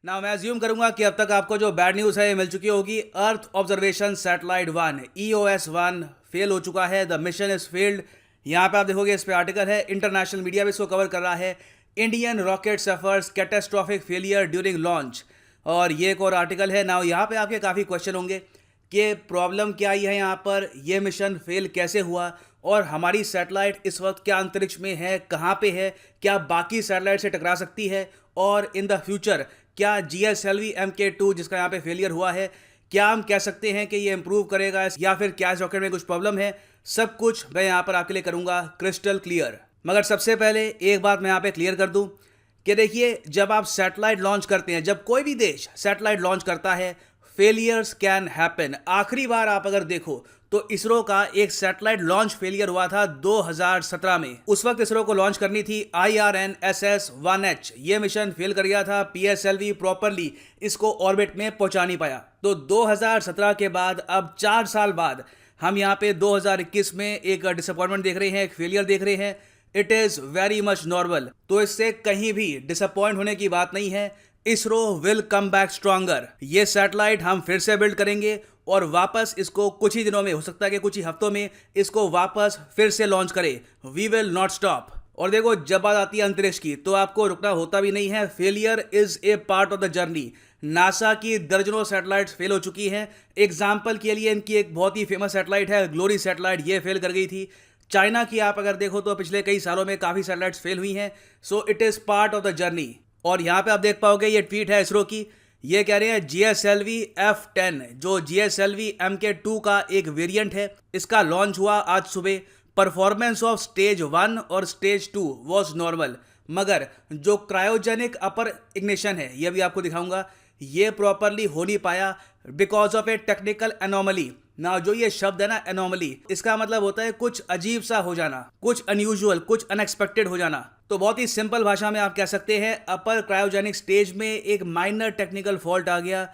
ना मैं अज्यूम करूंगा कि अब तक आपको जो बैड न्यूज़ है ये मिल चुकी होगी। Earth observation satellite 1 EOS-1 fail हो चुका है। The mission is failed. यहाँ पे आप देखोगे इस पे आर्टिकल है, इंटरनेशनल मीडिया भी इसको कवर कर रहा है। Indian rocket suffers catastrophic failure during launch. और ये एक और आर्टिकल है ना। यहाँ पे आपके काफ़ी क्वेश्चन होंगे कि प्रॉब्लम क्या आई है यहाँ पर, ये मिशन फेल कैसे हुआ और हमारी सैटेलाइट इस वक्त क्या अंतरिक्ष में है, कहाँ पे है, क्या बाकी सैटेलाइट से टकरा सकती है, और इन द फ्यूचर क्या GSLV Mk2 जिसका यहाँ पे फेलियर हुआ है, क्या हम कह सकते हैं कि ये इंप्रूव करेगा या फिर क्या इस रॉकेट में कुछ प्रॉब्लम है। सब कुछ मैं यहाँ पर आपके लिए करूँगा क्रिस्टल क्लियर। मगर सबसे पहले एक बात मैं यहाँ पे क्लियर कर दूँ कि देखिए, जब आप सैटेलाइट लॉन्च करते हैं, जब कोई भी देश सैटेलाइट लॉन्च करता है, फेलियर्स कैन हैपन। आखिरी बार आप अगर देखो तो इसरो का एक सैटेलाइट लॉन्च फेलियर हुआ था 2017 में। उस वक्त इसरो को लॉन्च करनी थी IRNSS-1H। ये मिशन फेल कर गया था। PSLV प्रॉपरली इसको ऑर्बिट में पहुंचा नहीं पाया। तो 2017 के बाद अब 4 साल बाद हम यहाँ पे 2021 में एक डिसअपॉइंटमेंट देख रहे हैं, एक फेलियर देख रहे हैं। It is very much normal. तो इससे कहीं भी डिसअपॉइंट होने की बात नहीं है। ISRO will come back stronger. ये सैटेलाइट हम फिर से बिल्ड करेंगे और वापस इसको कुछ ही दिनों में, हो सकता है कि कुछ ही हफ्तों में, इसको वापस फिर से लॉन्च करें। We will not stop. और देखो, जब बात आती है अंतरिक्ष की तो आपको रुकना होता भी नहीं है। Failure is a part of the journey. NASA की दर्जनों सैटेलाइट्स फेल हो चुकी हैं। एग्जाम्पल के लिए इनकी एक बहुत ही फेमस सैटेलाइट है ग्लोरी सैटेलाइट, ये फेल कर गई थी। चाइना की आप अगर देखो तो पिछले कई सालों में काफ़ी सैटेलाइट्स फेल हुई हैं। So it is part of the journey. और यहाँ पे आप देख पाओगे ये ट्वीट है इसरो की। ये कह रहे हैं GSLV F10 जो GSLV Mk2 का एक वेरिएंट है, इसका लॉन्च हुआ आज सुबह। परफॉर्मेंस ऑफ स्टेज 1 और स्टेज 2 वॉज नॉर्मल, मगर जो क्रायोजेनिक अपर इग्निशन है, ये भी आपको दिखाऊंगा, ये प्रॉपरली हो नहीं पाया because of A technical anomaly. ना जो ये शब्द है ना, एनोमली, इसका मतलब होता है कुछ अजीब सा हो जाना, कुछ अनयूजुअल, कुछ अनएक्सपेक्टेड हो जाना। तो बहुत ही सिंपल भाषा में आप कह सकते हैं अपर क्रायोजेनिक स्टेज में एक माइनर टेक्निकल फॉल्ट आ गया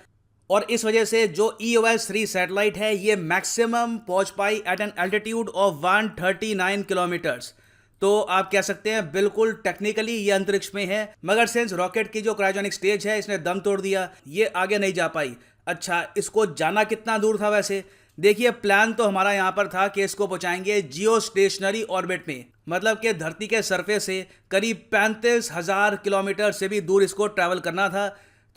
और इस वजह से जो EOS-3 सैटेलाइट है ये मैक्सिमम पहुंच पाई at an altitude of 139 kilometres. तो आप कह सकते हैं बिल्कुल टेक्निकली ये अंतरिक्ष में है, मगर सिंस रॉकेट की जो क्रायोजेनिक स्टेज है इसने दम तोड़ दिया, ये आगे नहीं जा पाई। अच्छा, इसको जाना कितना दूर था वैसे? देखिए, प्लान तो हमारा यहाँ पर था कि इसको पहुँचाएंगे जियो स्टेशनरी ऑर्बिट में, मतलब कि धरती के सरफेस से करीब 35,000 किलोमीटर से भी दूर इसको ट्रैवल करना था।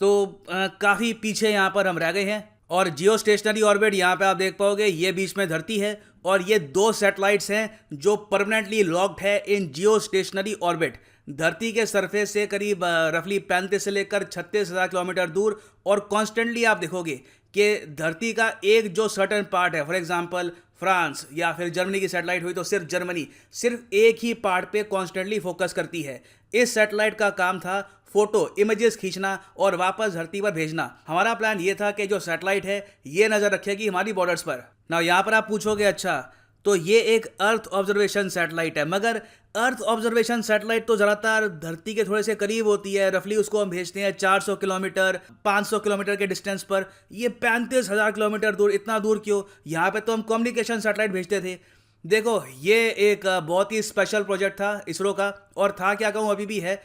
तो काफ़ी पीछे यहाँ पर हम रह गए हैं। और जियो स्टेशनरी ऑर्बिट यहाँ पे आप देख पाओगे, ये बीच में धरती है और ये 2 सैटेलाइट्स हैं जो परमानेंटली लॉक्ड है इन जियो स्टेशनरी ऑर्बिट। धरती के सरफेस से करीब रफली 35 से लेकर 36,000 किलोमीटर दूर। और कॉन्स्टेंटली आप देखोगे कि धरती का एक जो सर्टन पार्ट है, फॉर एग्जांपल फ्रांस या फिर जर्मनी की सैटेलाइट हुई तो सिर्फ जर्मनी सिर्फ एक ही पार्ट पे कॉन्स्टेंटली फोकस करती है। इस सैटेलाइट का काम था फोटो इमेजेस खींचना और वापस धरती पर भेजना। हमारा प्लान ये था कि जो सैटेलाइट है ये नज़र रखेगी हमारी बॉर्डर्स पर। ना यहाँ पर आप पूछोगे, अच्छा तो ये एक अर्थ ऑब्जर्वेशन सैटेलाइट है, मगर अर्थ ऑब्जर्वेशन सैटेलाइट तो ज़्यादातर धरती के थोड़े से करीब होती है। रफली उसको हम भेजते हैं 400 किलोमीटर 500 किलोमीटर के डिस्टेंस पर। ये 35,000 किलोमीटर दूर, इतना दूर क्यों? यहाँ पे तो हम कम्युनिकेशन सैटेलाइट भेजते थे। देखो, ये एक बहुत ही स्पेशल प्रोजेक्ट था इसरो का, और था क्या कहूँ, अभी भी है।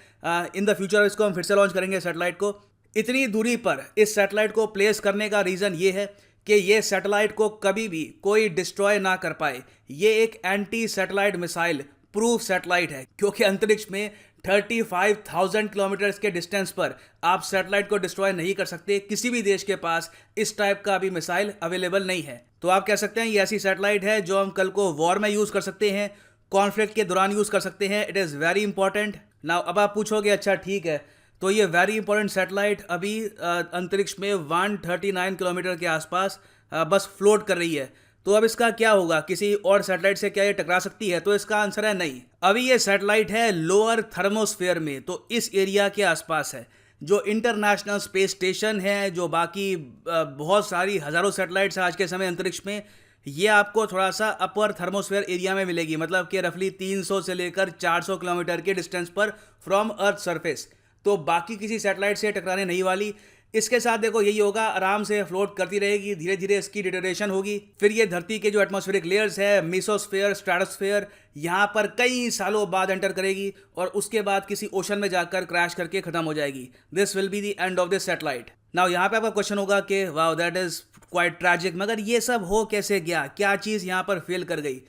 इन द फ्यूचर इसको हम फिर से लॉन्च करेंगे सैटेलाइट को। इतनी दूरी पर इस सैटेलाइट को प्लेस करने का रीज़न ये है कि ये सैटेलाइट को कभी भी कोई डिस्ट्रॉय ना कर पाए। ये एक anti satellite missile proof satellite है, क्योंकि अंतरिक्ष में 35,000 किलोमीटर के डिस्टेंस पर आप सैटेलाइट को डिस्ट्रॉय नहीं कर सकते। किसी भी देश के पास इस टाइप का अभी मिसाइल अवेलेबल नहीं है। तो आप कह सकते हैं ये ऐसी सैटेलाइट है जो हम कल को वॉर में यूज़ कर सकते हैं, कॉन्फ्लिक्ट के दौरान यूज़ कर सकते हैं। It is very important. Now अब आप पूछोगे, अच्छा ठीक है, तो ये वेरी इंपॉर्टेंट सैटेलाइट अभी अंतरिक्ष में 139 किलोमीटर के आसपास बस फ्लोट कर रही है, तो अब इसका क्या होगा? किसी और सैटेलाइट से क्या ये टकरा सकती है? तो इसका आंसर है नहीं। अभी ये सैटेलाइट है लोअर थर्मोस्फेयर में, तो इस एरिया के आसपास है। जो इंटरनेशनल स्पेस स्टेशन है, जो बाकी बहुत सारी हज़ारों सैटेलाइट्स आज के समय अंतरिक्ष में, ये आपको थोड़ा सा अपर थर्मोस्फेयर एरिया में मिलेगी, मतलब कि रफली 300 से लेकर 400 किलोमीटर के डिस्टेंस पर फ्रॉम अर्थ सरफेस। तो बाकी किसी सैटेलाइट से टकराने नहीं वाली। इसके साथ देखो यही होगा, आराम से फ्लोट करती रहेगी, धीरे धीरे इसकी डिटोरेशन होगी, फिर ये धरती के जो एटमॉस्फेरिक लेयर्स है, मेसोस्फेयर, स्ट्रेटोस्फेयर, यहाँ पर कई सालों बाद एंटर करेगी और उसके बाद किसी ओशन में जाकर क्रैश करके खत्म हो जाएगी। This will be the end of this satellite. Now यहाँ पे आपका क्वेश्चन होगा कि wow that is quite tragic, मगर ये सब हो कैसे गया, क्या चीज़ यहाँ पर फेल कर गई?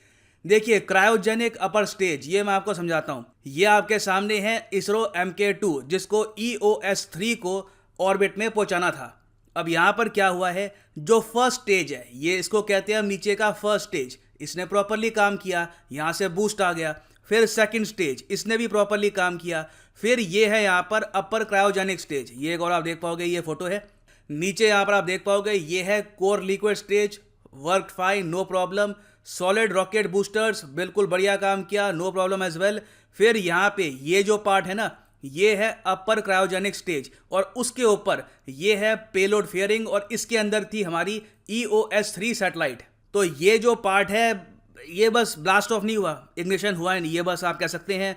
देखिए, क्रायोजेनिक अपर स्टेज, ये मैं आपको समझाता हूँ। ये आपके सामने है इसरो MK2, जिसको EOS-3 को ऑर्बिट में पहुंचाना था। अब यहाँ पर क्या हुआ है, जो फर्स्ट स्टेज है, ये इसको कहते हैं हम नीचे का फर्स्ट स्टेज, इसने प्रॉपरली काम किया, यहाँ से बूस्ट आ गया। फिर सेकंड स्टेज, इसने भी प्रॉपरली काम किया। फिर ये है यहाँ पर अपर क्रायोजेनिक स्टेज, ये एक और आप देख पाओगे, ये फोटो है। नीचे यहाँ पर आप देख पाओगे, ये है core liquid stage, work fine, no problem. Solid rocket boosters, बिल्कुल बढ़िया काम किया, नो प्रॉब्लम एज वेल। फिर यहाँ पे ये जो पार्ट है ना, ये है अपर क्रायोजेनिक स्टेज, और उसके ऊपर ये है पेलोड फेयरिंग, और इसके अंदर थी हमारी EOS-3 सैटेलाइट। तो ये जो पार्ट है, ये बस ब्लास्ट ऑफ नहीं हुआ, इग्निशन हुआ नहीं, ये बस आप कह सकते हैं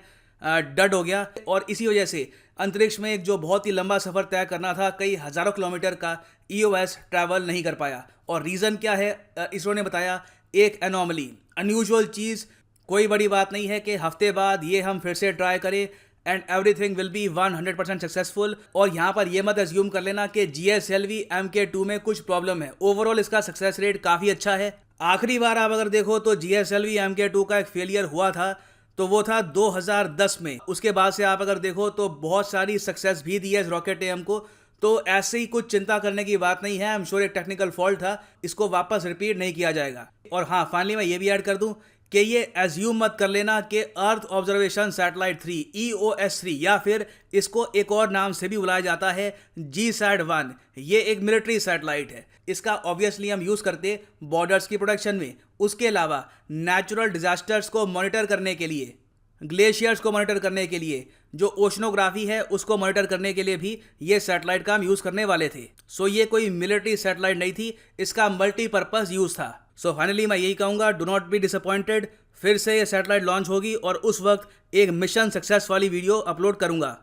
डड हो गया। और इसी वजह से अंतरिक्ष में एक जो बहुत ही लंबा सफर तय करना था, कई हजारों किलोमीटर का, EOS ट्रैवल नहीं कर पाया। और रीजन क्या है, इसरो ने बताया, एक एनॉमली, अनयूजुअल चीज, कोई बड़ी बात नहीं है कि हफ्ते बाद ये हम फिर से ट्राई करें and everything will be 100% successful. और यहाँ पर ये मत अज्यूम कर लेना कि GSLV MK2 में कुछ प्रॉब्लम है, ओवरऑल इसका सक्सेस रेट काफ़ी अच्छा है। आखिरी बार आप अगर देखो तो GSLV MK2 का एक फेलियर हुआ था, तो वो था 2010 में। उसके बाद से आप अगर देखो तो बहुत सारी सक्सेस भी दी है इस रॉकेट ने हमको, तो ऐसे ही कुछ चिंता करने की बात नहीं है। आई एम श्योर एक टेक्निकल फॉल्ट था, इसको वापस रिपीट नहीं किया जाएगा। और हाँ, फाइनली मैं ये भी ऐड कर दूं कि ये एज्यूम मत कर लेना कि अर्थ ऑब्जर्वेशन सैटेलाइट 3 EOS-3, या फिर इसको एक और नाम से भी बुलाया जाता है GSAT-1, ये एक मिलिट्री सैटेलाइट है। इसका ऑब्वियसली हम यूज़ करते बॉर्डर्स की प्रोटेक्शन में, उसके अलावा नेचुरल डिजास्टर्स को मॉनिटर करने के लिए, ग्लेशियर्स को मॉनिटर करने के लिए, जो ओशनोग्राफी है उसको मॉनिटर करने के लिए भी ये सैटेलाइट का हम यूज़ करने वाले थे। सो ये कोई मिलिट्री सैटेलाइट नहीं थी, इसका मल्टीपर्पज़ यूज़ था। सो फाइनली मैं यही कहूँगा, डू नॉट बी डिसअपॉइंटेड। फिर से ये सैटेलाइट लॉन्च होगी और उस वक्त एक मिशन सक्सेस वाली वीडियो अपलोड करूँगा।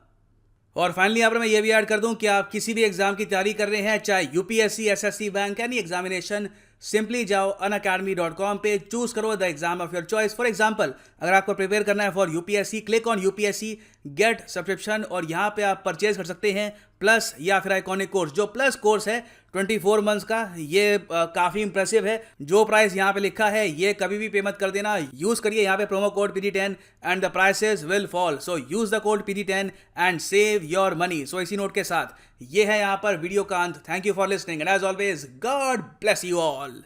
और फाइनली यहाँ पर मैं ये भी ऐड कर दूं कि आप किसी भी एग्जाम की तैयारी कर रहे हैं, चाहे UPSC, SSC, bank, any examination, simply जाओ unacademy.com पे, चूज करो the exam of your choice. For example, अगर आपको प्रिपेयर करना है for UPSC, click on UPSC get subscription, और यहाँ पे आप परचेज कर सकते हैं प्लस या फिर आइकॉनिक कोर्स। जो प्लस कोर्स है 24 मंथ्स का, ये काफ़ी इंप्रेसिव है। जो प्राइस यहाँ पे लिखा है ये कभी भी पे मत कर देना, यूज़ करिए यहाँ पे promo code PD10 and the prices will fall. So use the code PD10 and save your money. So इसी नोट के साथ ये है यहाँ पर वीडियो का अंत। Thank you for listening and as always God bless you all.